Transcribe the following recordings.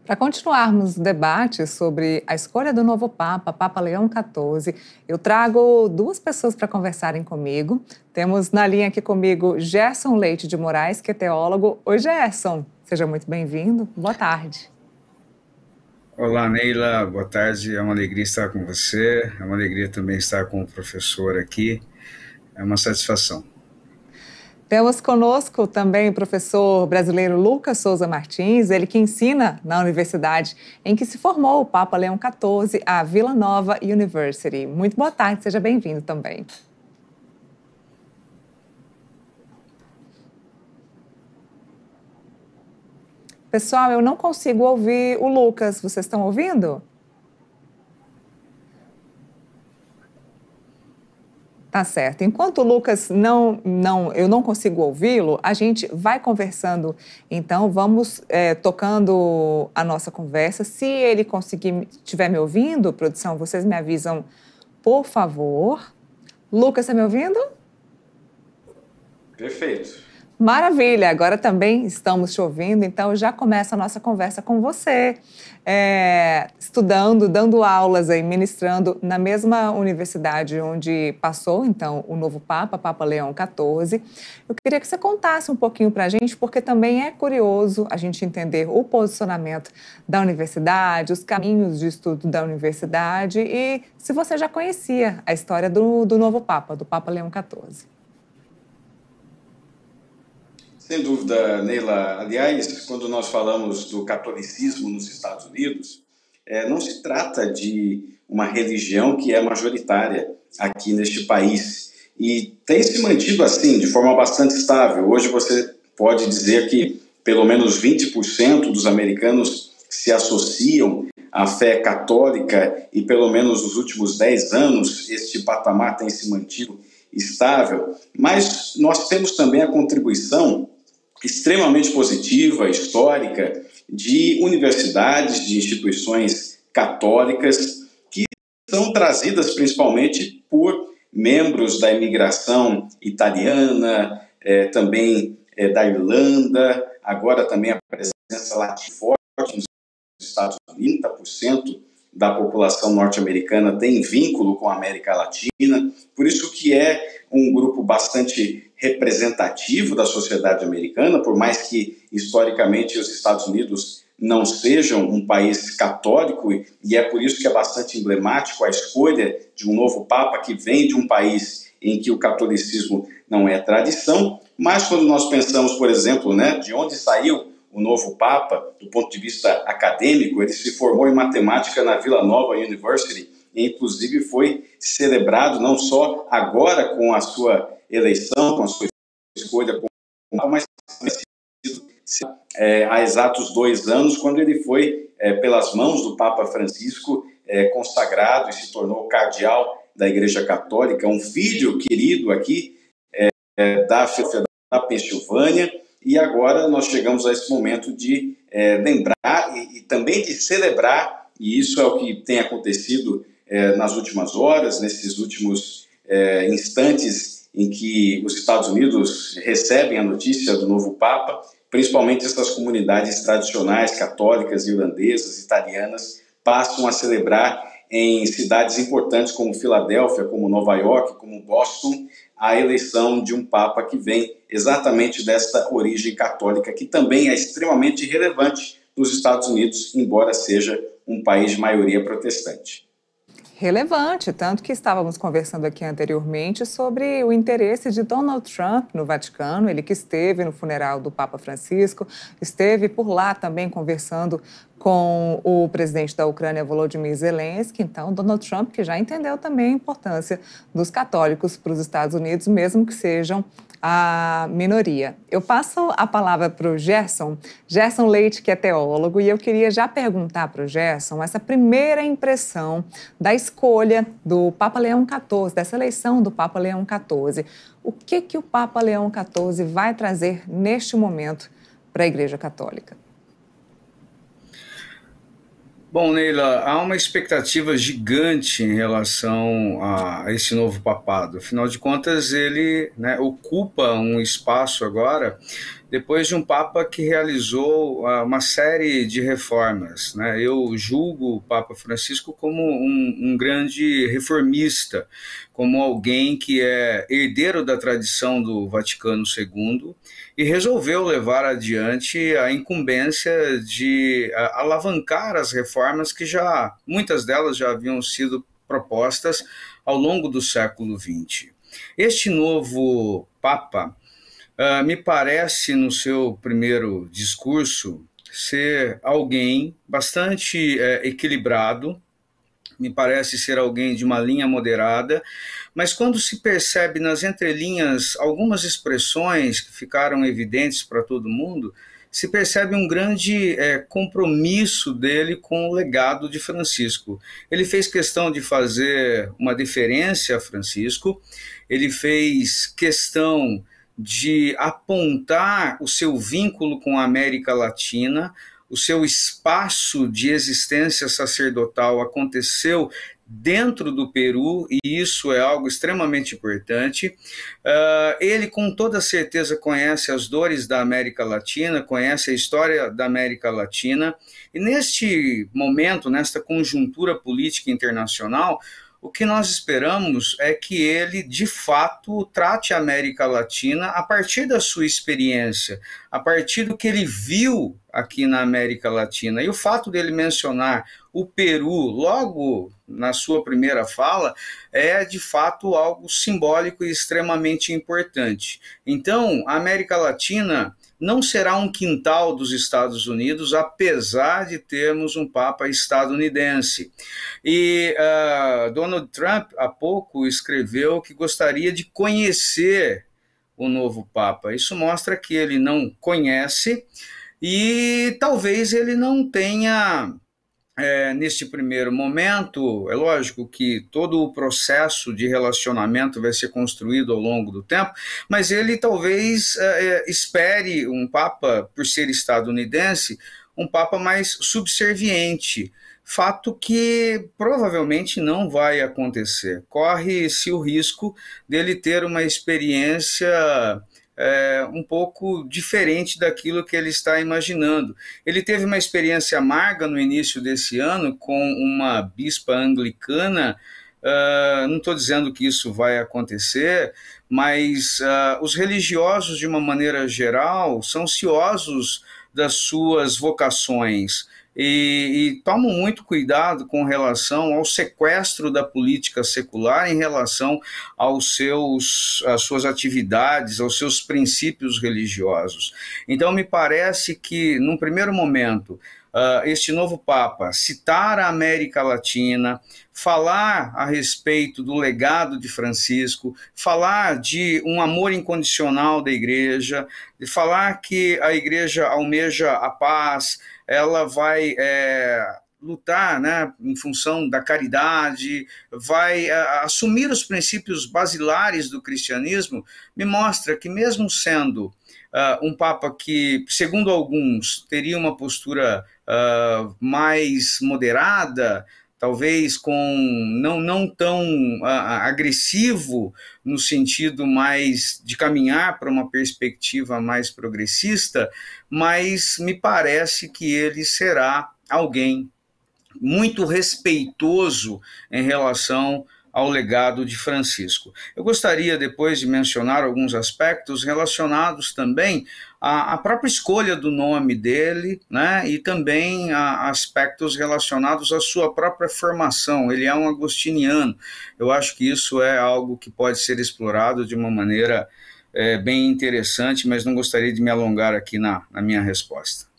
Para continuarmos o debate sobre a escolha do novo Papa, Papa Leão XIV, eu trago duas pessoas para conversarem comigo. Temos na linha aqui comigo Gerson Leite de Moraes, que é teólogo. Oi, Gerson, seja muito bem-vindo. Boa tarde. Olá, Neila, boa tarde. É uma alegria estar com você, é uma alegria também estar com o professor aqui. É uma satisfação. Temos conosco também o professor brasileiro Lucas Souza Martins, ele que ensina na universidade em que se formou o Papa Leão XIV, a Vila Nova University. Muito boa tarde, seja bem-vindo também. Pessoal, eu não consigo ouvir o Lucas, vocês estão ouvindo? Tá certo. Enquanto o Lucas eu não consigo ouvi-lo, a gente vai conversando. Então, vamos tocando a nossa conversa. Se ele estiver me ouvindo, produção, vocês me avisam, por favor. Lucas, está me ouvindo? Perfeito. Maravilha, agora também estamos te ouvindo, então já começa a nossa conversa com você, estudando, dando aulas aí, ministrando na mesma universidade onde passou, então, o novo Papa, Papa Leão XIV. Eu queria que você contasse um pouquinho para a gente, porque também é curioso a gente entender o posicionamento da universidade, os caminhos de estudo da universidade e se você já conhecia a história do novo Papa, do Papa Leão XIV. Sem dúvida, Neila. Aliás, quando nós falamos do catolicismo nos Estados Unidos, não se trata de uma religião que é majoritária aqui neste país. E tem se mantido assim, de forma bastante estável. Hoje você pode dizer que pelo menos 20% dos americanos se associam à fé católica e pelo menos nos últimos 10 anos este patamar tem se mantido estável. Mas nós temos também a contribuição extremamente positiva, histórica, de universidades, de instituições católicas que são trazidas principalmente por membros da imigração italiana, também da Irlanda, agora também a presença latina forte nos Estados Unidos, 30% da população norte-americana tem vínculo com a América Latina, por isso que é um grupo bastante representativo da sociedade americana, por mais que historicamente os Estados Unidos não sejam um país católico, e é por isso que é bastante emblemático a escolha de um novo Papa que vem de um país em que o catolicismo não é tradição, mas quando nós pensamos, por exemplo, de onde saiu o novo Papa, do ponto de vista acadêmico, ele se formou em matemática na Vila Nova University, e inclusive foi celebrado não só agora com a sua eleição, com a sua escolha, mas há exatos 2 anos, quando ele foi, pelas mãos do Papa Francisco, consagrado e se tornou cardeal da Igreja Católica, um filho querido aqui da Pensilvânia. E agora nós chegamos a esse momento de lembrar e também de celebrar, e isso é o que tem acontecido nas últimas horas, nesses últimos instantes em que os Estados Unidos recebem a notícia do novo Papa, principalmente essas comunidades tradicionais, católicas, irlandesas, italianas, passam a celebrar em cidades importantes como Filadélfia, como Nova York, como Boston, a eleição de um Papa que vem exatamente desta origem católica, que também é extremamente relevante nos Estados Unidos, embora seja um país de maioria protestante. Relevante, tanto que estávamos conversando aqui anteriormente sobre o interesse de Donald Trump no Vaticano, ele que esteve no funeral do Papa Francisco, esteve por lá também conversando com o presidente da Ucrânia, Volodymyr Zelensky. Então, Donald Trump, que já entendeu também a importância dos católicos para os Estados Unidos, mesmo que sejam a minoria. Eu passo a palavra para o Gerson Leite, que é teólogo, e eu queria já perguntar para o Gerson essa primeira impressão da escolha do Papa Leão XIV, dessa eleição do Papa Leão XIV. O que o Papa Leão XIV vai trazer neste momento para a Igreja Católica? Bom, Neila, há uma expectativa gigante em relação a esse novo papado. Afinal de contas, ele ocupa um espaço agora depois de um Papa que realizou uma série de reformas, né? Eu julgo o Papa Francisco como um grande reformista, como alguém que é herdeiro da tradição do Vaticano II e resolveu levar adiante a incumbência de alavancar as reformas que muitas delas já haviam sido propostas ao longo do século XX. Este novo Papa me parece, no seu primeiro discurso, ser alguém bastante equilibrado, me parece ser alguém de uma linha moderada, mas quando se percebe nas entrelinhas algumas expressões que ficaram evidentes para todo mundo, se percebe um grande compromisso dele com o legado de Francisco. Ele fez questão de fazer uma deferência a Francisco, ele fez questão de apontar o seu vínculo com a América Latina, o seu espaço de existência sacerdotal aconteceu dentro do Peru, e isso é algo extremamente importante. Ele, com toda certeza, conhece as dores da América Latina, conhece a história da América Latina, e neste momento, nesta conjuntura política internacional, o que nós esperamos é que ele, de fato, trate a América Latina a partir da sua experiência, a partir do que ele viu aqui na América Latina. E o fato dele mencionar o Peru logo na sua primeira fala é, de fato, algo simbólico e extremamente importante. Então, a América Latina não será um quintal dos Estados Unidos, apesar de termos um Papa estadunidense. E Donald Trump, há pouco, escreveu que gostaria de conhecer o novo Papa. Isso mostra que ele não conhece e talvez ele não tenha... neste primeiro momento, é lógico que todo o processo de relacionamento vai ser construído ao longo do tempo, mas ele talvez espere um Papa, por ser estadunidense, um Papa mais subserviente, fato que provavelmente não vai acontecer. Corre-se o risco dele ter uma experiência um pouco diferente daquilo que ele está imaginando. Ele teve uma experiência amarga no início desse ano com uma bispa anglicana. Não estou dizendo que isso vai acontecer, mas os religiosos, de uma maneira geral, são ciosos das suas vocações e tomam muito cuidado com relação ao sequestro da política secular em relação às suas atividades, aos seus princípios religiosos. Então, me parece que, num primeiro momento, este novo Papa citar a América Latina, falar a respeito do legado de Francisco, falar de um amor incondicional da Igreja, de falar que a Igreja almeja a paz, ela vai lutar, né, em função da caridade, vai assumir os princípios basilares do cristianismo, me mostra que mesmo sendo um Papa que, segundo alguns, teria uma postura mais moderada, talvez não tão agressivo, no sentido mais de caminhar para uma perspectiva mais progressista, mas me parece que ele será alguém muito respeitoso em relação ao legado de Francisco. Eu gostaria depois de mencionar alguns aspectos relacionados também à própria escolha do nome dele, né, e também a aspectos relacionados à sua própria formação. Ele é um agostiniano. Eu acho que isso é algo que pode ser explorado de uma maneira bem interessante, mas não gostaria de me alongar aqui na minha resposta.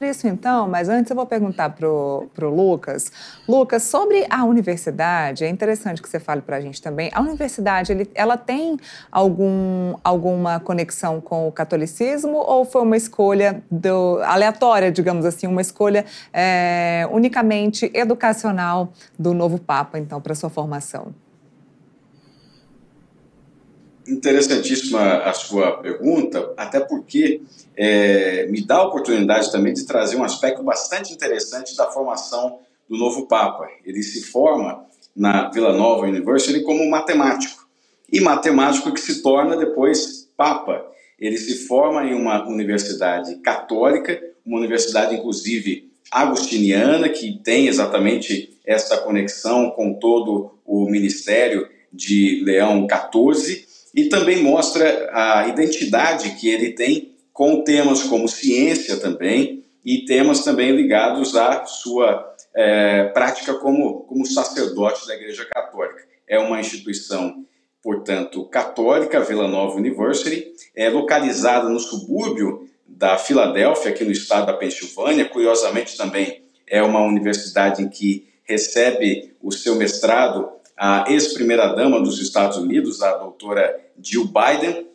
Isso então, mas antes eu vou perguntar para o Lucas. Lucas, sobre a universidade, é interessante que você fale para a gente também. A universidade, ela tem alguma conexão com o catolicismo ou foi uma escolha aleatória, digamos assim, uma escolha unicamente educacional do novo Papa, então, para sua formação? Interessantíssima a sua pergunta, até porque me dá a oportunidade também de trazer um aspecto bastante interessante da formação do novo Papa. Ele se forma na Villanova University como matemático, e matemático que se torna depois Papa. ele se forma em uma universidade católica, uma universidade inclusive agostiniana, que tem exatamente essa conexão com todo o ministério de Leão XIV, e também mostra a identidade que ele tem com temas como ciência também, e temas também ligados à sua prática como sacerdote da Igreja Católica. É uma instituição, portanto, católica, Villanova University, é localizada no subúrbio da Filadélfia, aqui no estado da Pensilvânia. Curiosamente também é uma universidade em que recebe o seu mestrado a ex-primeira-dama dos Estados Unidos, a doutora Jill Biden,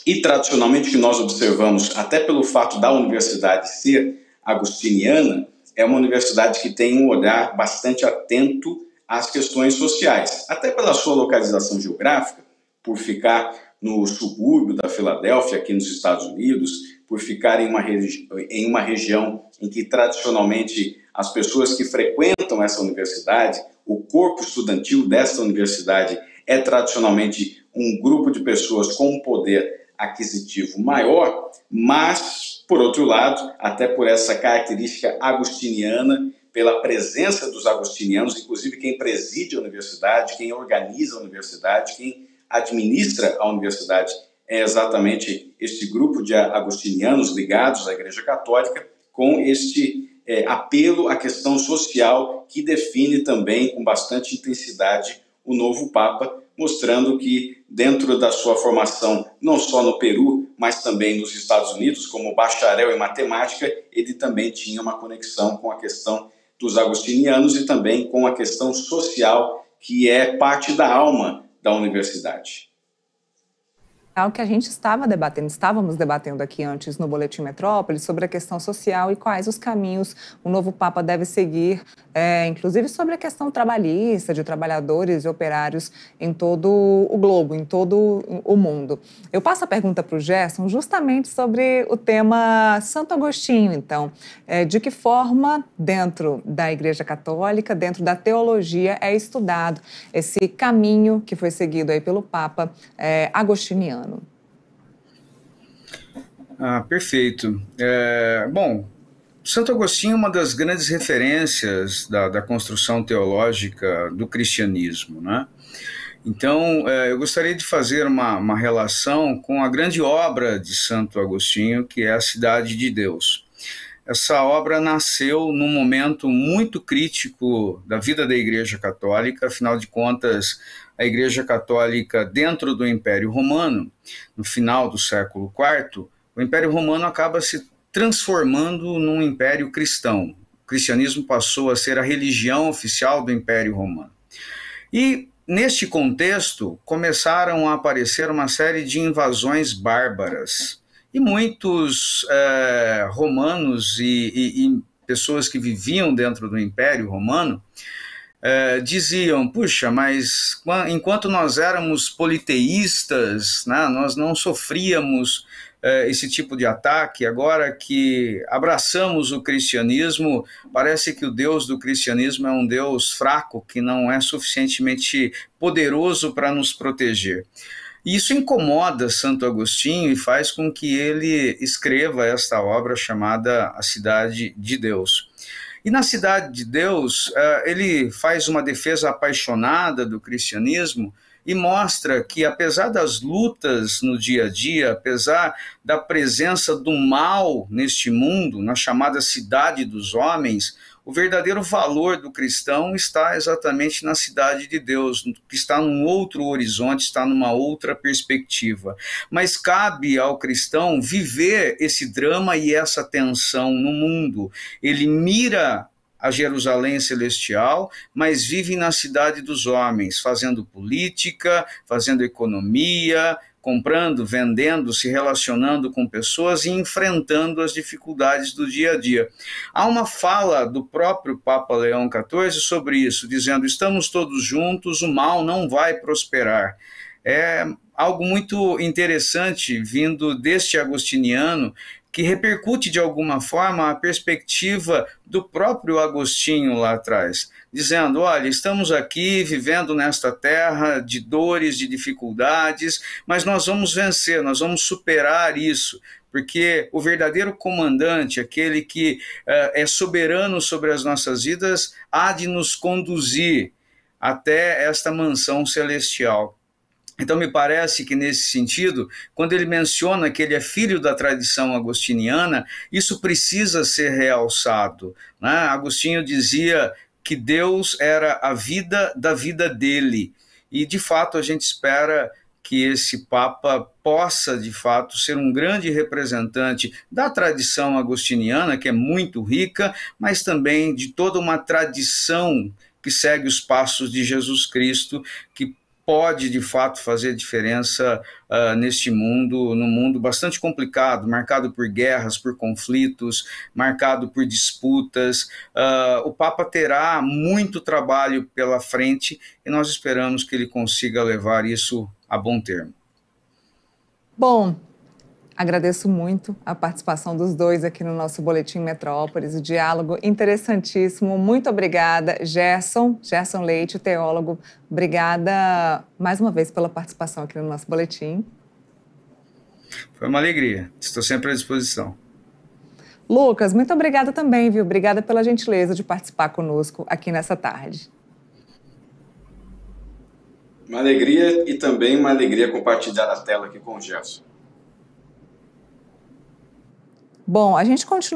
e tradicionalmente que nós observamos, até pelo fato da universidade ser agostiniana, é uma universidade que tem um olhar bastante atento às questões sociais, até pela sua localização geográfica, por ficar no subúrbio da Filadélfia, aqui nos Estados Unidos, por ficar em uma região em que tradicionalmente as pessoas que frequentam essa universidade, o corpo estudantil dessa universidade é tradicionalmente um grupo de pessoas com um poder aquisitivo maior, mas, por outro lado, até por essa característica agostiniana, pela presença dos agostinianos, inclusive quem preside a universidade, quem organiza a universidade, quem administra a universidade, é exatamente este grupo de agostinianos ligados à Igreja Católica, com este apelo à questão social que define também com bastante intensidade o novo Papa, mostrando que dentro da sua formação, não só no Peru, mas também nos Estados Unidos, como bacharel em matemática, ele também tinha uma conexão com a questão dos agostinianos e também com a questão social, que é parte da alma da universidade. O que a gente estávamos debatendo aqui antes no Boletim Metrópole sobre a questão social e quais os caminhos o novo Papa deve seguir, inclusive sobre a questão trabalhista, de trabalhadores e operários em todo o globo, em todo o mundo. Eu passo a pergunta para o Gerson justamente sobre o tema Santo Agostinho, então. De que forma, dentro da Igreja Católica, dentro da teologia, é estudado esse caminho que foi seguido aí pelo Papa agostiniano? Perfeito. Bom, Santo Agostinho é uma das grandes referências da construção teológica do cristianismo, né? Então, eu gostaria de fazer uma relação com a grande obra de Santo Agostinho, que é a Cidade de Deus. Essa obra nasceu num momento muito crítico da vida da Igreja Católica. Afinal de contas, a Igreja Católica, dentro do Império Romano, no final do século IV, o Império Romano acaba se transformando num império cristão. O cristianismo passou a ser a religião oficial do Império Romano. E, neste contexto, começaram a aparecer uma série de invasões bárbaras. E muitos romanos e pessoas que viviam dentro do Império Romano diziam, puxa, mas enquanto nós éramos politeístas, né, nós não sofríamos esse tipo de ataque. Agora que abraçamos o cristianismo, parece que o Deus do cristianismo é um Deus fraco, que não é suficientemente poderoso para nos proteger. E isso incomoda Santo Agostinho e faz com que ele escreva esta obra chamada A Cidade de Deus. E na Cidade de Deus, ele faz uma defesa apaixonada do cristianismo e mostra que, apesar das lutas no dia a dia, apesar da presença do mal neste mundo, na chamada cidade dos homens, o verdadeiro valor do cristão está exatamente na cidade de Deus, que está num outro horizonte, está numa outra perspectiva. Mas cabe ao cristão viver esse drama e essa tensão no mundo. Ele mira a Jerusalém celestial, mas vive na cidade dos homens, fazendo política, fazendo economia, comprando, vendendo, se relacionando com pessoas e enfrentando as dificuldades do dia a dia. Há uma fala do próprio Papa Leão XIV sobre isso, dizendo: estamos todos juntos, o mal não vai prosperar. É algo muito interessante vindo deste agostiniano, que repercute de alguma forma a perspectiva do próprio Agostinho lá atrás, dizendo, olha, estamos aqui vivendo nesta terra de dores, de dificuldades, mas nós vamos vencer, nós vamos superar isso, porque o verdadeiro comandante, aquele que é soberano sobre as nossas vidas, há de nos conduzir até esta mansão celestial. Então, me parece que, nesse sentido, quando ele menciona que ele é filho da tradição agostiniana, isso precisa ser realçado, né? Agostinho dizia que Deus era a vida da vida dele, e, de fato, a gente espera que esse Papa possa, de fato, ser um grande representante da tradição agostiniana, que é muito rica, mas também de toda uma tradição que segue os passos de Jesus Cristo, que pode, de fato, fazer diferença neste mundo, num mundo bastante complicado, marcado por guerras, por conflitos, marcado por disputas. O Papa terá muito trabalho pela frente e nós esperamos que ele consiga levar isso a bom termo. Bom, agradeço muito a participação dos dois aqui no nosso Boletim Metrópolis, o diálogo interessantíssimo. Muito obrigada, Gerson Leite, teólogo. Obrigada mais uma vez pela participação aqui no nosso boletim. Foi uma alegria, estou sempre à disposição. Lucas, muito obrigada também, viu? Obrigada pela gentileza de participar conosco aqui nessa tarde. Uma alegria e também uma alegria compartilhar a tela aqui com o Gerson. Bom, a gente continua